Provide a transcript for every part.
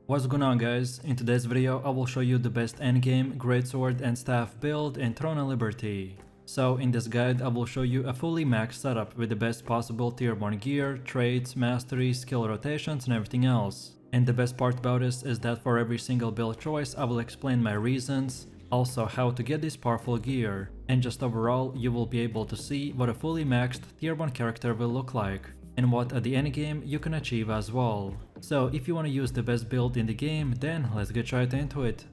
What's going on, guys? In today's video I will show you the best endgame, greatsword and staff build in Throne of Liberty. So in this guide I will show you a fully maxed setup with the best possible tier 1 gear, traits, masteries, skill rotations and everything else. And the best part about this is that for every single build choice I will explain my reasons, also how to get this powerful gear, and just overall you will be able to see what a fully maxed tier 1 character will look like, and what at the end game you can achieve as well. So if you want to use the best build in the game, then let's get right into it.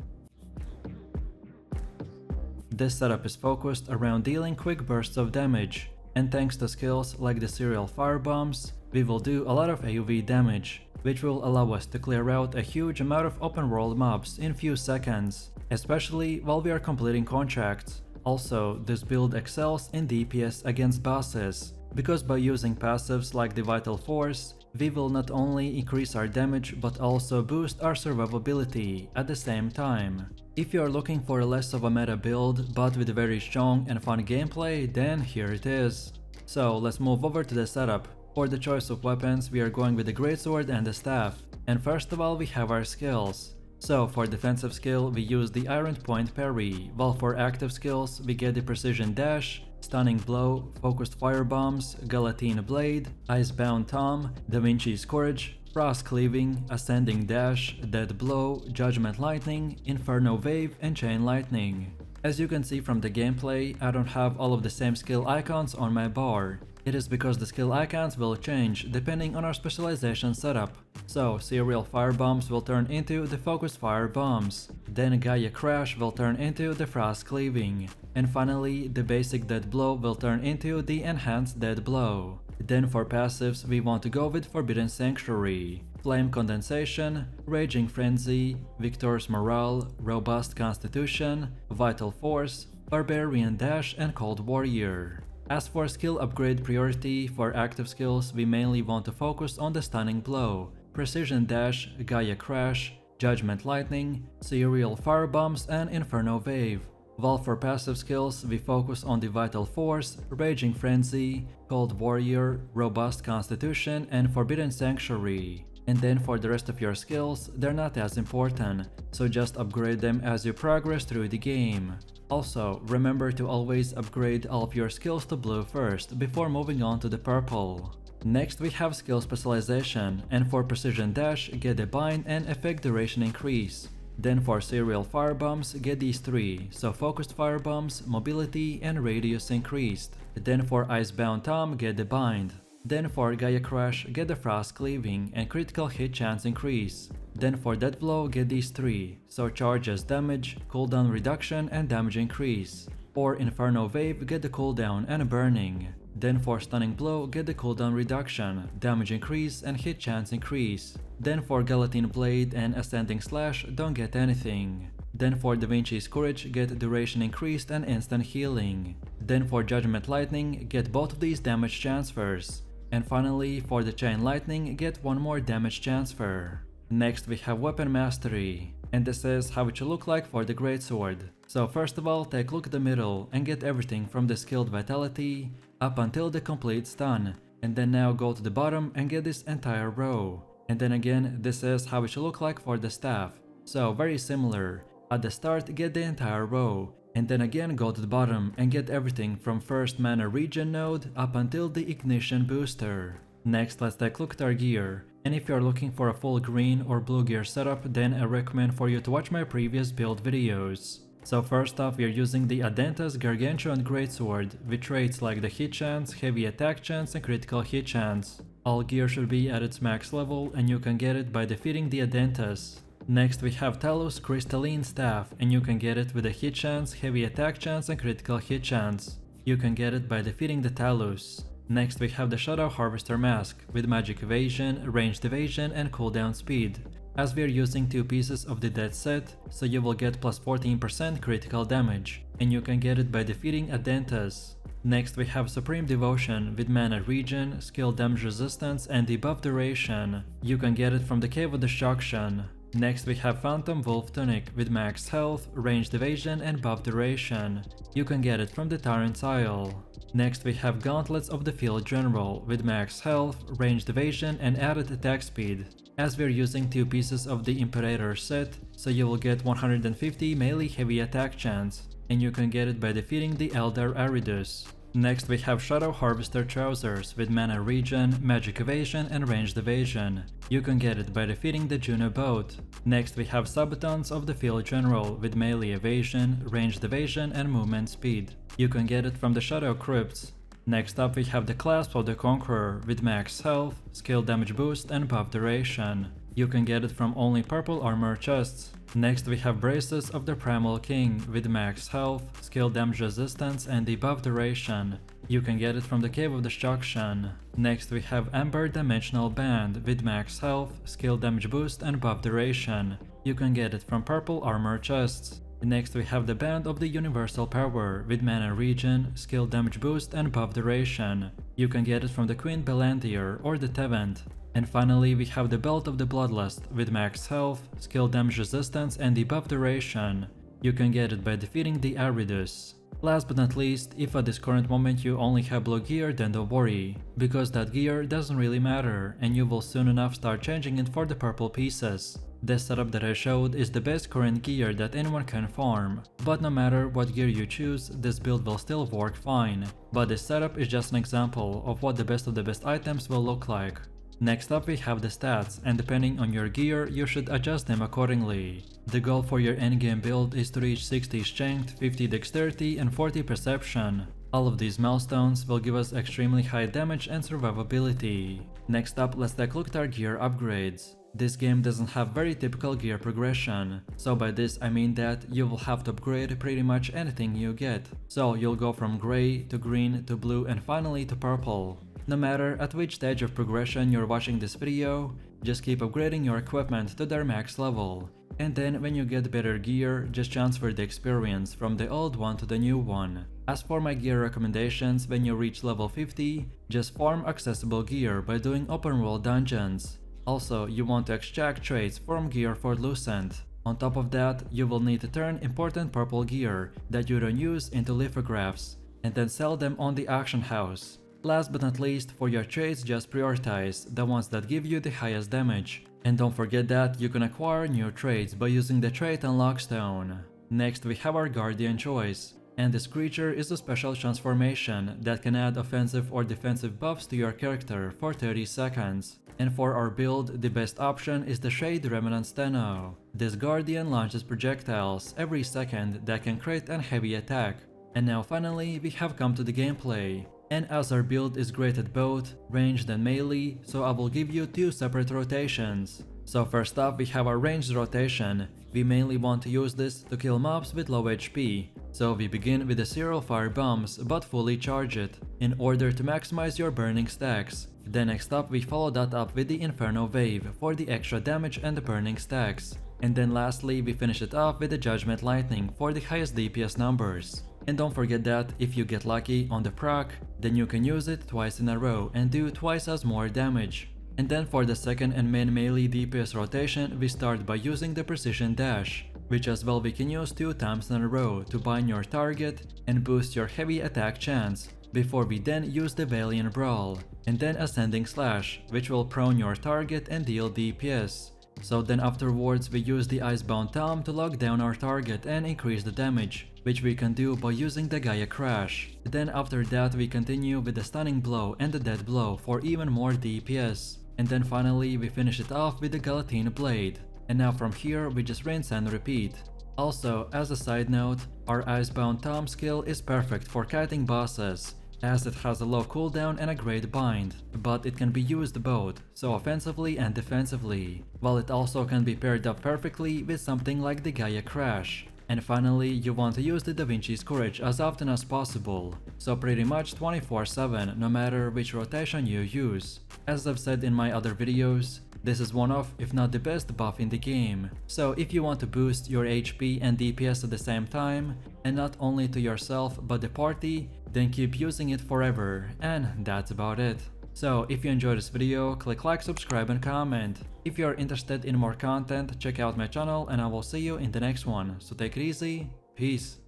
This setup is focused around dealing quick bursts of damage, and thanks to skills like the serial firebombs, we will do a lot of AoV damage, which will allow us to clear out a huge amount of open world mobs in few seconds, especially while we are completing contracts. Also, this build excels in DPS against bosses, because by using passives like the Vital Force, we will not only increase our damage but also boost our survivability at the same time. If you are looking for less of a meta build but with very strong and fun gameplay, then here it is. So let's move over to the setup. For the choice of weapons we are going with the Greatsword and the staff, and first of all we have our skills. So for defensive skill we use the Iron Point parry, while for active skills we get the Precision Dash, Stunning Blow, Focused Firebombs, Guillotine Blade, Icebound Tom, Da Vinci's Courage, Frost Cleaving, Ascending Dash, Dead Blow, Judgment Lightning, Inferno Wave and Chain Lightning. As you can see from the gameplay, I don't have all of the same skill icons on my bar. It is because the skill icons will change depending on our specialization setup. So serial firebombs will turn into the focused firebombs, then Gaia Crash will turn into the Frost Cleaving, and finally the basic Dead Blow will turn into the enhanced Dead Blow. Then for passives we want to go with Forbidden Sanctuary, Flame Condensation, Raging Frenzy, Victor's Morale, Robust Constitution, Vital Force, Barbarian Dash and Cold Warrior. As for skill upgrade priority, for active skills we mainly want to focus on the Stunning Blow, Precision Dash, Gaia Crash, Judgment Lightning, Serial Firebombs and Inferno Wave. While for passive skills we focus on the Vital Force, Raging Frenzy, Cold Warrior, Robust Constitution and Forbidden Sanctuary. And then for the rest of your skills, they're not as important, so just upgrade them as you progress through the game. Also, remember to always upgrade all of your skills to blue first before moving on to the purple. Next we have skill specialization, and for Precision Dash get a bind and effect duration increase. Then for serial firebombs get these three, so focused firebombs, mobility and radius increased. Then for Icebound Tom get the bind. Then for Gaia Crash get the Frost Cleaving and critical hit chance increase. Then for Dead Blow get these three, so charges damage, cooldown reduction and damage increase. For Inferno Wave get the cooldown and burning. Then for Stunning Blow get the cooldown reduction, damage increase and hit chance increase. Then for Guillotine Blade and Ascending Slash don't get anything. Then for Da Vinci's Courage get duration increased and instant healing. Then for Judgment Lightning get both of these damage transfers. And finally for the Chain Lightning get one more damage transfer. Next we have Weapon Mastery, and this is how it should look like for the Greatsword. So first of all take a look at the middle and get everything from the skilled Vitality up until the complete stun, and then now go to the bottom and get this entire row. And then again this is how it should look like for the staff. So very similar, at the start get the entire row, and then again go to the bottom and get everything from first mana regen node up until the ignition booster. Next let's take a look at our gear, and if you are looking for a full green or blue gear setup, then I recommend for you to watch my previous build videos. So first off we are using the Adenta's Gargantuan Greatsword with traits like the hit chance, heavy attack chance and critical hit chance. All gear should be at its max level and you can get it by defeating the Adentas. Next we have Talus Crystalline Staff, and you can get it with a hit chance, heavy attack chance and critical hit chance. You can get it by defeating the Talus. Next we have the Shadow Harvester Mask with magic evasion, ranged evasion and cooldown speed. As we are using two pieces of the dead set, so you will get plus 14% critical damage, and you can get it by defeating Adentas. Next we have Supreme Devotion with mana regen, skill damage resistance and debuff duration. You can get it from the Cave of Destruction. Next we have Phantom Wolf Tunic with max health, ranged evasion and buff duration. You can get it from the Tyrant's Isle. Next we have Gauntlets of the Field General with max health, ranged evasion and added attack speed. as we're using 2 pieces of the Imperator set, so you will get 150 melee heavy attack chance, and you can get it by defeating the Elder Aridus. Next we have Shadow Harvester trousers with mana regen, magic evasion and ranged evasion. You can get it by defeating the Juno boat. Next we have Sabatons of the Field General with melee evasion, ranged evasion and movement speed. You can get it from the Shadow Crypts. Next up we have the Clasp of the Conqueror with max health, skill damage boost and buff duration. You can get it from only purple armor chests. Next we have Braces of the Primal King with max health, skill damage resistance and debuff duration. You can get it from the Cave of Destruction. Next we have Ember Dimensional Band with max health, skill damage boost and buff duration. You can get it from purple armor chests. Next we have the Band of the Universal Power with mana regen, skill damage boost and buff duration. You can get it from the Queen Belantier or the Tevent. And finally we have the Belt of the Bloodlust with max health, skill damage resistance and debuff duration. You can get it by defeating the Aridus. Last but not least, if at this current moment you only have blue gear, then don't worry, because that gear doesn't really matter and you will soon enough start changing it for the purple pieces. This setup that I showed is the best current gear that anyone can farm, but no matter what gear you choose, this build will still work fine. But this setup is just an example of what the best of the best items will look like. Next up we have the stats, and depending on your gear, you should adjust them accordingly. The goal for your endgame build is to reach 60 strength, 50 dexterity and 40 perception. All of these milestones will give us extremely high damage and survivability. Next up, let's take a look at our gear upgrades. This game doesn't have very typical gear progression, so by this I mean that you will have to upgrade pretty much anything you get. So you'll go from grey to green to blue and finally to purple. No matter at which stage of progression you're watching this video, just keep upgrading your equipment to their max level. And then when you get better gear, just transfer the experience from the old one to the new one. As for my gear recommendations, when you reach level 50, just farm accessible gear by doing open world dungeons. Also, you want to extract traits from gear for Lucent. On top of that, you will need to turn important purple gear that you don't use into lithographs, and then sell them on the auction house. Last but not least, for your traits just prioritize the ones that give you the highest damage. And don't forget that you can acquire new traits by using the trait unlock stone. Next we have our Guardian choice, and this creature is a special transformation that can add offensive or defensive buffs to your character for 30 seconds. And for our build, the best option is the Shade Remnant Steno. This Guardian launches projectiles every second that can crit and heavy attack. And now finally we have come to the gameplay. And as our build is great at both ranged and melee, so I will give you 2 separate rotations. So first up we have our ranged rotation. We mainly want to use this to kill mobs with low HP. So we begin with the serial fire bombs but fully charge it, in order to maximize your burning stacks. Then next up we follow that up with the Inferno Wave for the extra damage and the burning stacks. And then lastly we finish it off with the Judgment Lightning for the highest DPS numbers. And don't forget that if you get lucky on the proc, then you can use it twice in a row and do twice as more damage. And then for the second and main melee DPS rotation, we start by using the Precision Dash, which as well we can use 2 times in a row to bind your target and boost your heavy attack chance, before we then use the Valiant Brawl, and then Ascending Slash, which will prone your target and deal DPS. So then afterwards we use the Icebound Tom to lock down our target and increase the damage, which we can do by using the Gaia Crash. Then after that we continue with the Stunning Blow and the Dead Blow for even more DPS. And then finally we finish it off with the Galatine Blade. And now from here we just rinse and repeat. Also, as a side note, our Icebound Tom skill is perfect for kiting bosses, as it has a low cooldown and a great bind, but it can be used both, so offensively and defensively, while it also can be paired up perfectly with something like the Gaia Crash. And finally, you want to use the Da Vinci's Courage as often as possible, so pretty much 24/7 no matter which rotation you use. As I've said in my other videos, this is one of, if not the best buff in the game. So if you want to boost your HP and DPS at the same time, and not only to yourself but the party, then keep using it forever, and that's about it. So if you enjoyed this video, click like, subscribe and comment. If you are interested in more content, check out my channel and I will see you in the next one. So take it easy, peace.